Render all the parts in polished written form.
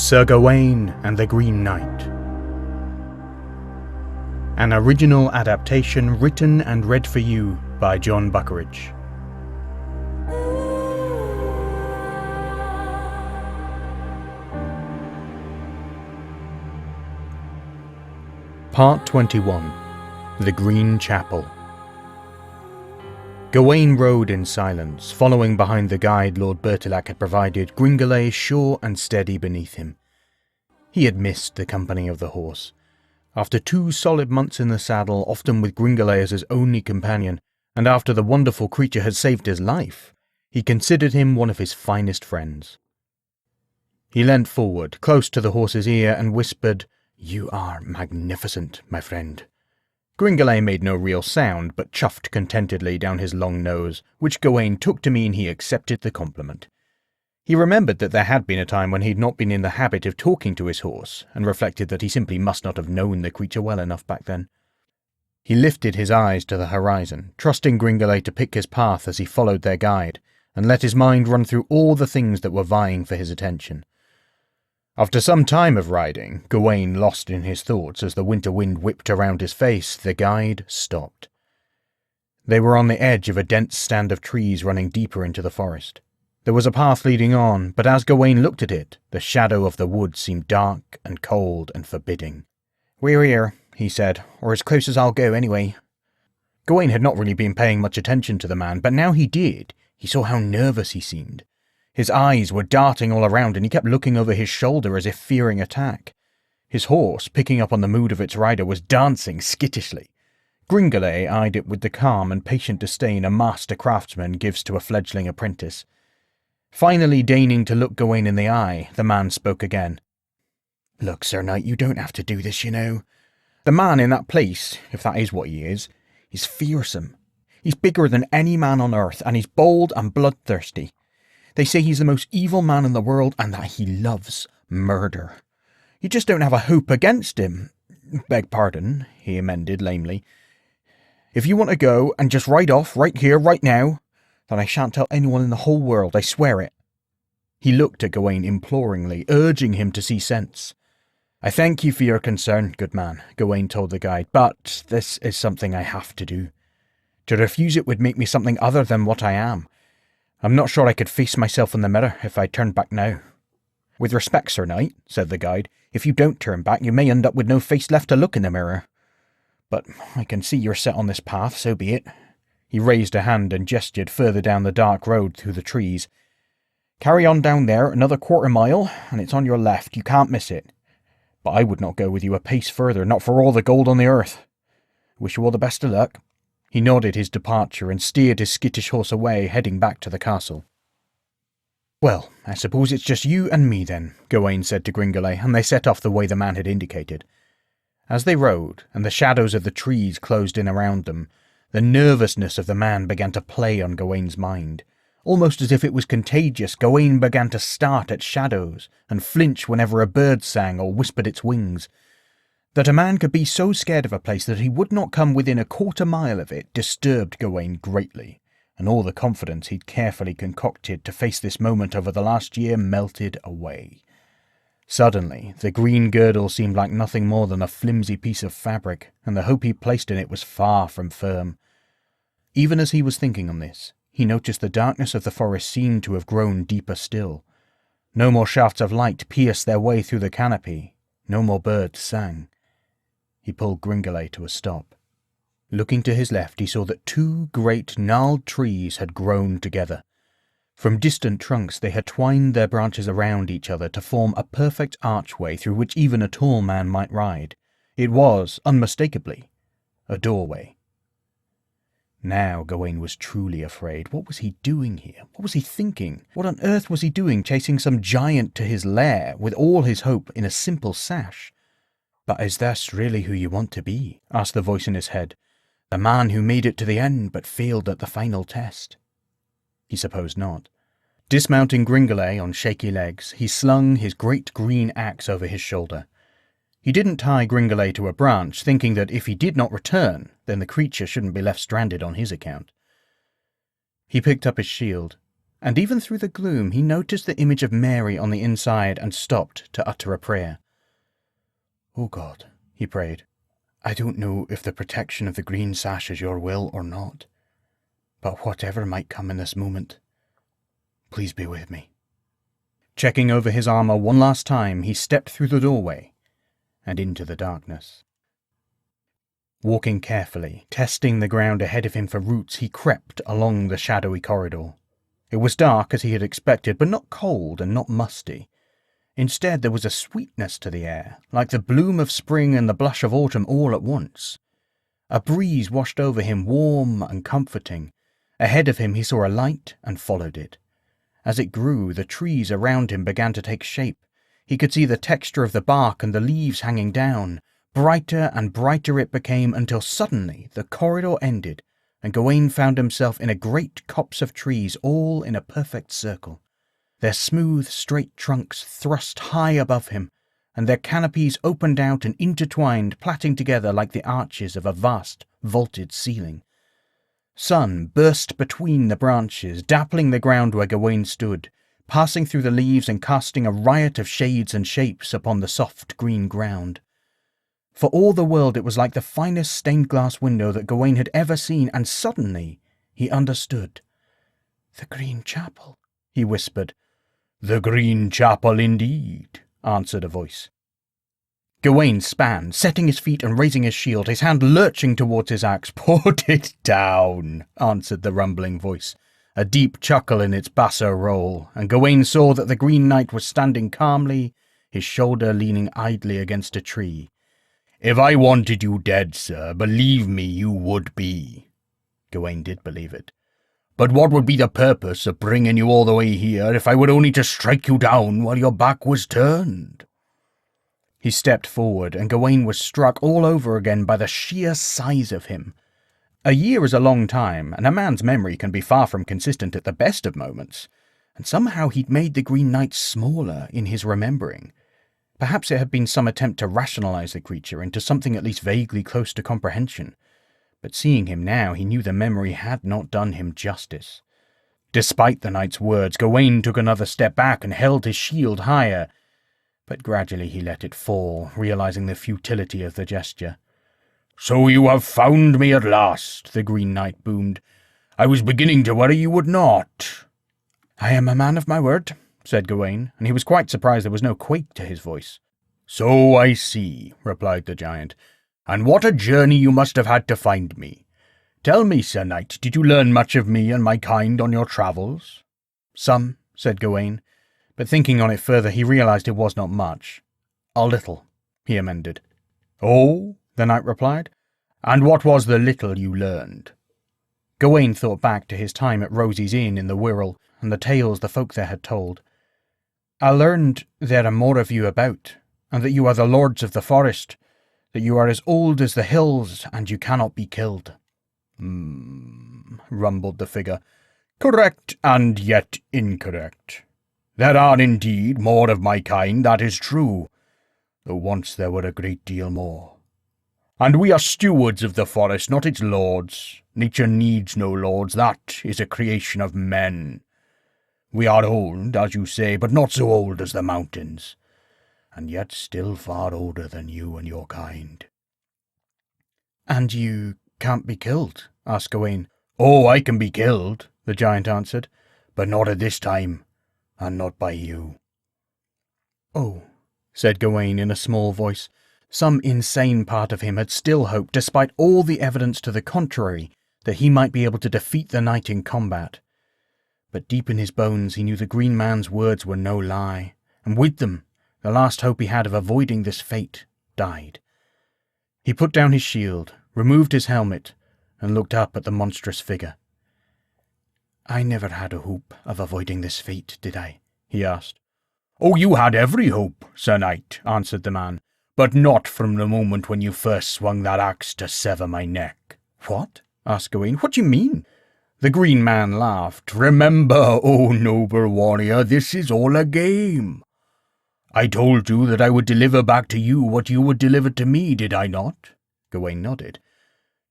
Sir Gawain and the Green Knight. An original adaptation written and read for you by Jon Buckeridge. Part 21. The Green Chapel. Gawain rode in silence, following behind the guide Lord Bertilac had provided, Gringolet sure and steady beneath him. He had missed the company of the horse. After 2 solid months in the saddle, often with Gringolet as his only companion, and after the wonderful creature had saved his life, he considered him one of his finest friends. He leant forward, close to the horse's ear, and whispered, "You are magnificent, my friend." Gringolet made no real sound, but chuffed contentedly down his long nose, which Gawain took to mean he accepted the compliment. He remembered that there had been a time when he had not been in the habit of talking to his horse, and reflected that he simply must not have known the creature well enough back then. He lifted his eyes to the horizon, trusting Gringolet to pick his path as he followed their guide, and let his mind run through all the things that were vying for his attention. After some time of riding, Gawain lost in his thoughts as the winter wind whipped around his face, the guide stopped. They were on the edge of a dense stand of trees running deeper into the forest. There was a path leading on, but as Gawain looked at it, the shadow of the wood seemed dark and cold and forbidding. "We're here," he said, "or as close as I'll go anyway." Gawain had not really been paying much attention to the man, but now he did. He saw how nervous he seemed. His eyes were darting all around, and he kept looking over his shoulder as if fearing attack. His horse, picking up on the mood of its rider, was dancing skittishly. Gringolet eyed it with the calm and patient disdain a master craftsman gives to a fledgling apprentice. Finally deigning to look Gawain in the eye, the man spoke again. "Look, Sir Knight, you don't have to do this, you know. The man in that place, if that is what he is fearsome. He's bigger than any man on earth, and he's bold and bloodthirsty. They say he's the most evil man in the world, and that he loves murder. You just don't have a hope against him. Beg pardon," he amended lamely. "If you want to go, and just ride off, right here, right now, then I shan't tell anyone in the whole world, I swear it." He looked at Gawain imploringly, urging him to see sense. "I thank you for your concern, good man," Gawain told the guide, "but this is something I have to do. To refuse it would make me something other than what I am. I'm not sure I could face myself in the mirror if I turned back now." "With respect, Sir Knight," said the guide, "if you don't turn back, you may end up with no face left to look in the mirror. But I can see you're set on this path, so be it." He raised a hand and gestured further down the dark road through the trees. "Carry on down there another 1/4 mile, and it's on your left. You can't miss it. But I would not go with you a pace further, not for all the gold on the earth. Wish you all the best of luck." He nodded his departure and steered his skittish horse away, heading back to the castle. "Well, I suppose it's just you and me then," Gawain said to Gringolet, and they set off the way the man had indicated. As they rode, and the shadows of the trees closed in around them, the nervousness of the man began to play on Gawain's mind. Almost as if it was contagious, Gawain began to start at shadows, and flinch whenever a bird sang or whispered its wings. That a man could be so scared of a place that he would not come within a 1/4 mile of it disturbed Gawain greatly, and all the confidence he'd carefully concocted to face this moment over the last year melted away. Suddenly, the green girdle seemed like nothing more than a flimsy piece of fabric, and the hope he placed in it was far from firm. Even as he was thinking on this, he noticed the darkness of the forest seemed to have grown deeper still. No more shafts of light pierced their way through the canopy, no more birds sang. He pulled Gringolet to a stop. Looking to his left, he saw that 2 great gnarled trees had grown together. From distant trunks they had twined their branches around each other to form a perfect archway through which even a tall man might ride. It was, unmistakably, a doorway. Now Gawain was truly afraid. What was he doing here? What was he thinking? What on earth was he doing, chasing some giant to his lair with all his hope in a simple sash? "But is this really who you want to be?" asked the voice in his head. "The man who made it to the end but failed at the final test?" He supposed not. Dismounting Gringolet on shaky legs, he slung his great green axe over his shoulder. He didn't tie Gringolet to a branch, thinking that if he did not return, then the creature shouldn't be left stranded on his account. He picked up his shield, and even through the gloom he noticed the image of Mary on the inside and stopped to utter a prayer. "Oh God," he prayed, "I don't know if the protection of the green sash is your will or not, but whatever might come in this moment, please be with me." Checking over his armor one last time, he stepped through the doorway and into the darkness. Walking carefully, testing the ground ahead of him for roots, he crept along the shadowy corridor. It was dark as he had expected, but not cold and not musty. Instead, there was a sweetness to the air, like the bloom of spring and the blush of autumn all at once. A breeze washed over him, warm and comforting. Ahead of him he saw a light and followed it. As it grew, the trees around him began to take shape. He could see the texture of the bark and the leaves hanging down. Brighter and brighter it became until suddenly the corridor ended and Gawain found himself in a great copse of trees all in a perfect circle. Their smooth, straight trunks thrust high above him, and their canopies opened out and intertwined, plaiting together like the arches of a vast, vaulted ceiling. Sun burst between the branches, dappling the ground where Gawain stood, passing through the leaves and casting a riot of shades and shapes upon the soft green ground. For all the world it was like the finest stained-glass window that Gawain had ever seen, and suddenly he understood. "The Green Chapel," he whispered. "The Green Chapel indeed," answered a voice. Gawain span, setting his feet and raising his shield, his hand lurching towards his axe. "Put it down," answered the rumbling voice, a deep chuckle in its basso roll, and Gawain saw that the Green Knight was standing calmly, his shoulder leaning idly against a tree. "If I wanted you dead, sir, believe me, you would be." Gawain did believe it. "But what would be the purpose of bringing you all the way here if I were only to strike you down while your back was turned?" He stepped forward, and Gawain was struck all over again by the sheer size of him. A year is a long time, and a man's memory can be far from consistent at the best of moments, and somehow he'd made the Green Knight smaller in his remembering. Perhaps it had been some attempt to rationalize the creature into something at least vaguely close to comprehension. But seeing him now, he knew the memory had not done him justice. Despite the knight's words, Gawain took another step back and held his shield higher. But gradually he let it fall, realizing the futility of the gesture. "So you have found me at last," the Green Knight boomed. "I was beginning to worry you would not." "I am a man of my word," said Gawain, and he was quite surprised there was no quake to his voice. "So I see," replied the giant. "And what a journey you must have had to find me. Tell me, Sir Knight, did you learn much of me and my kind on your travels?" "Some," said Gawain, but thinking on it further he realized it was not much. "A little," he amended. "Oh?" the knight replied. "And what was the little you learned?" Gawain thought back to his time at Rosie's Inn in the Wirral, and the tales the folk there had told. "I learned there are more of you about, and that you are the lords of the forest, that you are as old as the hills, and you cannot be killed." Rumbled the figure. "Correct, and yet incorrect. There are indeed more of my kind, that is true, though once there were a great deal more. And we are stewards of the forest, not its lords. Nature needs no lords, that is a creation of men. We are old, as you say, but not so old as the mountains, and yet still far older than you and your kind." "And you can't be killed?" asked Gawain. "Oh, I can be killed," the giant answered, "but not at this time, and not by you." "Oh," said Gawain in a small voice. Some insane part of him had still hoped, despite all the evidence to the contrary, that he might be able to defeat the knight in combat. But deep in his bones he knew the Green Man's words were no lie, and with them the last hope he had of avoiding this fate died. He put down his shield, removed his helmet, and looked up at the monstrous figure. "I never had a hope of avoiding this fate, did I?" he asked. "Oh, you had every hope, Sir Knight," answered the man, "but not from the moment when you first swung that axe to sever my neck." "What?" asked Gawain. "What do you mean?" The Green Man laughed. "Remember, O noble warrior, this is all a game. I told you that I would deliver back to you what you would deliver to me, did I not?" Gawain nodded.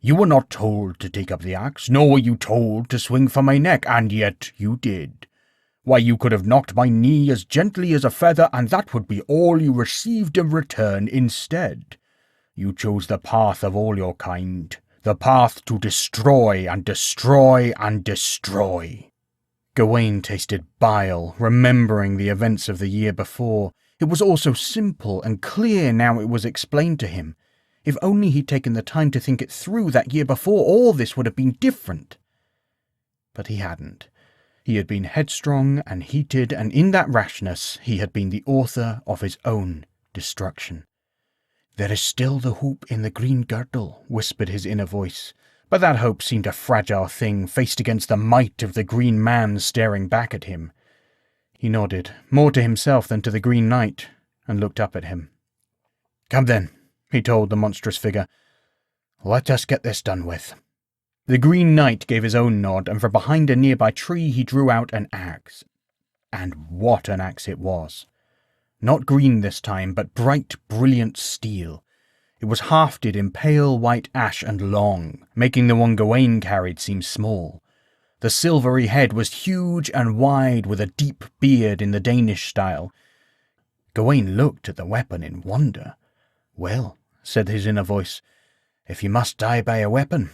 "You were not told to take up the axe, nor were you told to swing for my neck, and yet you did. Why, you could have knocked my knee as gently as a feather, and that would be all you received in return instead. You chose the path of all your kind, the path to destroy and destroy and destroy." Gawain tasted bile, remembering the events of the year before. It was all so simple and clear now it was explained to him. If only he'd taken the time to think it through that year before, all this would have been different. But he hadn't. He had been headstrong and heated, and in that rashness he had been the author of his own destruction. "There is still the hope in the green girdle," whispered his inner voice, but that hope seemed a fragile thing faced against the might of the Green Man staring back at him. He nodded, more to himself than to the Green Knight, and looked up at him. "Come then," he told the monstrous figure. "Let us get this done with." The Green Knight gave his own nod, and from behind a nearby tree he drew out an axe. And what an axe it was! Not green this time, but bright, brilliant steel. It was hafted in pale white ash and long, making the one Gawain carried seem small. The silvery head was huge and wide, with a deep beard in the Danish style. Gawain looked at the weapon in wonder. "Well," said his inner voice, "if you must die by a weapon,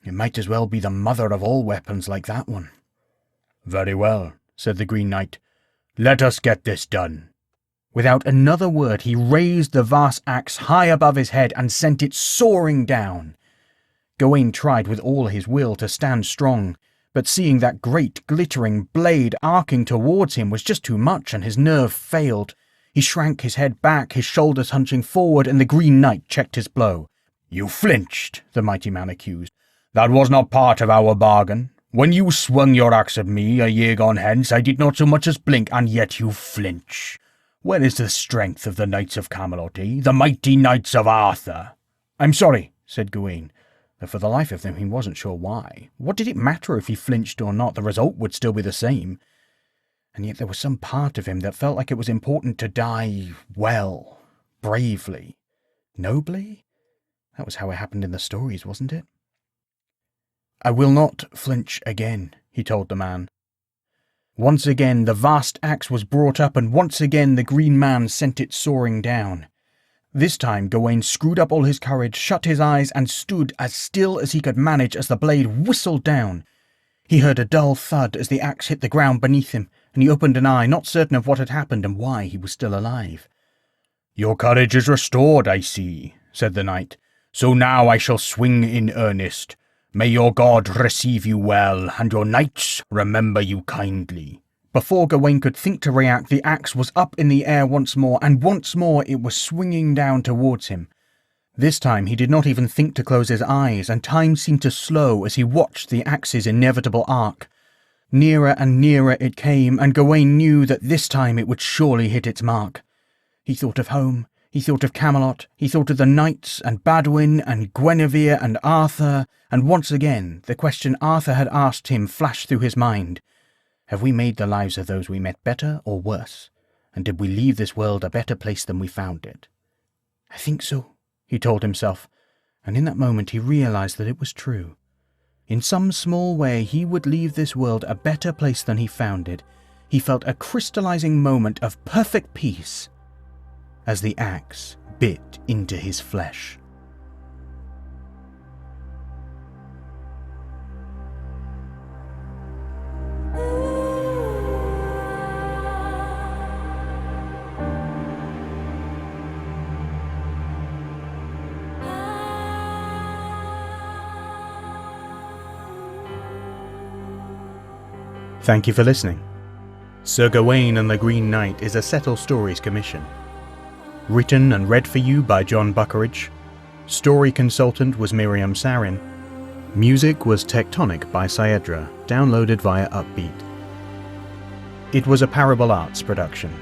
it might as well be the mother of all weapons like that one." "Very well," said the Green Knight. "Let us get this done." Without another word he raised the vast axe high above his head and sent it soaring down. Gawain tried with all his will to stand strong, but seeing that great glittering blade arcing towards him was just too much, and his nerve failed. He shrank his head back, his shoulders hunching forward, and the Green Knight checked his blow. "You flinched," the mighty man accused. "That was not part of our bargain. When you swung your axe at me a year gone hence, I did not so much as blink, and yet you flinch. Where is the strength of the Knights of Camelot, the mighty Knights of Arthur?" "I'm sorry," said Gawain, though for the life of him he wasn't sure why. What did it matter if he flinched or not? The result would still be the same. And yet there was some part of him that felt like it was important to die well, bravely, nobly. That was how it happened in the stories, wasn't it? "I will not flinch again," he told the man. Once again the vast axe was brought up, and once again the Green Man sent it soaring down. This time Gawain screwed up all his courage, shut his eyes, and stood as still as he could manage as the blade whistled down. He heard a dull thud as the axe hit the ground beneath him, and he opened an eye, not certain of what had happened and why he was still alive. "Your courage is restored, I see," said the knight. "So now I shall swing in earnest. May your God receive you well, and your knights remember you kindly." Before Gawain could think to react, the axe was up in the air once more, and once more it was swinging down towards him. This time he did not even think to close his eyes, and time seemed to slow as he watched the axe's inevitable arc. Nearer and nearer it came, and Gawain knew that this time it would surely hit its mark. He thought of home, he thought of Camelot, he thought of the knights, and Badwin, and Guinevere, and Arthur, and once again the question Arthur had asked him flashed through his mind. Have we made the lives of those we met better or worse? And did we leave this world a better place than we found it? "I think so," he told himself, and in that moment he realized that it was true. In some small way he would leave this world a better place than he found it. He felt a crystallizing moment of perfect peace as the axe bit into his flesh. Thank you for listening. Sir Gawain and the Green Knight is a Settle Stories commission. Written and read for you by Jon Buckeridge. Story consultant was Miriam Sarin. Music was Tectonic by Saedra, downloaded via Uppbeat. It was a Parable Arts production.